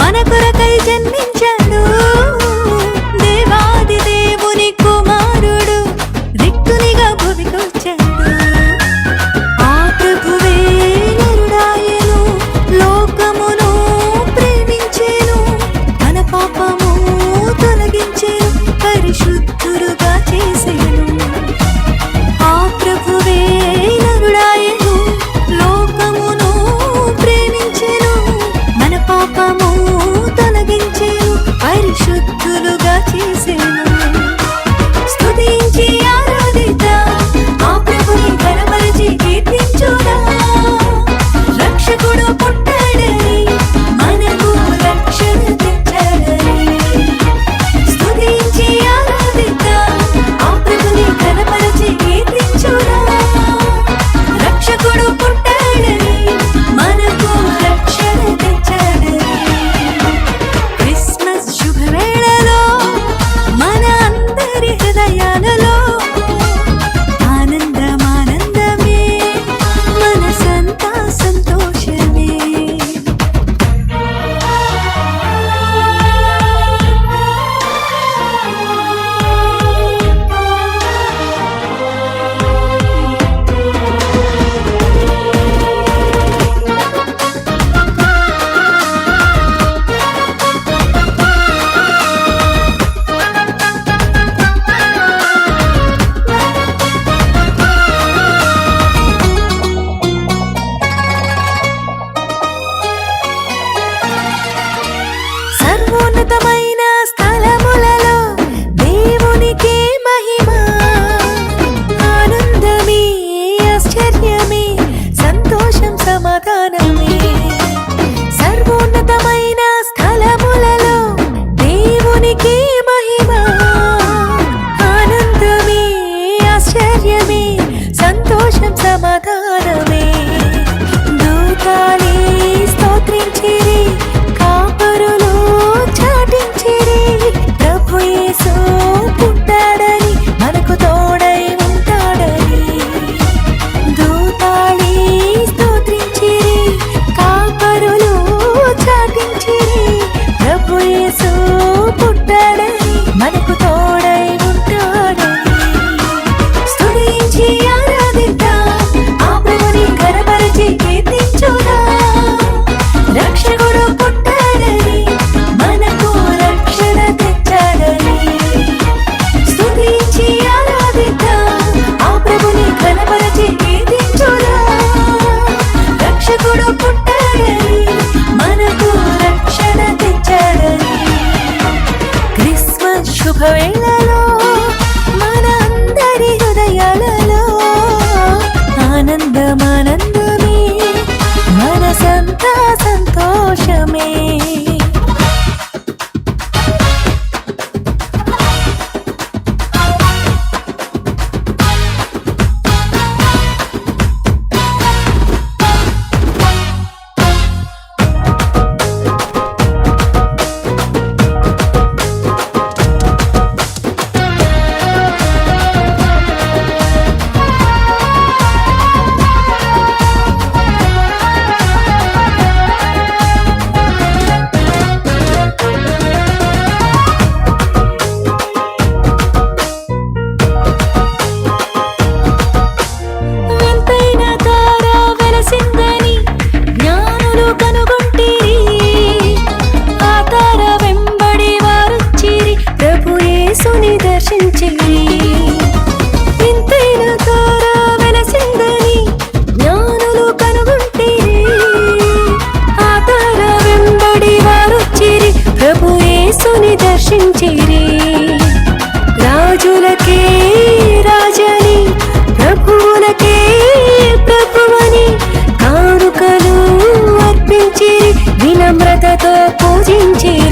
మన కొరకై జన్మించాడు దేవాది దేవుని కుమారుడు రిక్తునిగా భూమికొచ్చాడు ఆ ప్రభువే నరుడాయెను లోకమును ప్రేమించెను మన పాపము తొలగించెను పరిశుద్ధులుగా చేసెను ఆ ప్రభువే నరుడాయెను లోకమును ప్రేమించెను మన పాపము తొలగించెను పరిశుద్ధులుగా చేసెను స్తుతించి ఆరాధిద్దాం ఆ ప్రభుని ఘనపరచి కీర్తించుదాం రక్షకుడు పుట్టాడని మనకు రక్షణ తెచ్చాడని స్తుతించి ఆరాధిద్దాం ఆ ప్రభుని ఘనపరచి కీర్తించుదాం రక్షకుడు పుట్టాడని మనకు రక్షణ తెచ్చాడని క్రిస్మస్ శుభవేళలో మన అందరి హృదయాలలో ఆనందమానందమే మనసంతా సంతోషమే సర్వోన్నతమైన స్థలములలో దేవునికి మహిమ ఆనందమే ఆశ్చర్యమే సంతోషం సమాధానమే సర్వోన్నతమైన స్థలములలో దేవునికి మహిమ ఆనందమే ఆశ్చర్యమే సంతోషం సమాధానమే దూతాలే స్తోత్రించిరి కాపరులు చాటించిరి ప్రభు యేసు పుట్టాడని మనకు తోడై ఉంటాడని దూతాలే స్తోత్రించిరి కాపరులు చాటించిరి ప్రభు యేసు పుట్టాడని మనకు తోడై ఉంటాడని స్తుతించి ఆరాధిద్దాం ఆ ప్రభుని ఘనపరచి కీర్తించుదాం రక్షకుడు పుట్టాడని మనకు రక్షణ తెచ్చాడని స్తుతించి ఆరాధిద్దాం ఆ ప్రభుని ఘనపరచి కీర్తించుదాం రక్షకుడు పుట్టాడని మనకు రక్షణ తెచ్చాడని క్రిస్మస్ శుభవేళలో మన అందరి హృదయాలలో ఆనందమానందమే మనసంతా సంతోషమే వింతైన తార వెలసిందని జ్ఞానులు కనుగొంటిరి ఆ తార వెంబడి వారొచ్చిరి ప్రభు యేసుని దర్శించిరి వింతైన తార వెలసిందని జ్ఞానులు కనుగొంటిరి ఆ తార వెంబడి వారొచ్చిరి ప్రభు యేసుని దర్శించిరి రాజులకే రాజని ప్రభువులకే ప్రభువని కానుకలు అర్పించిరి వినమ్రతతో పూజించిరి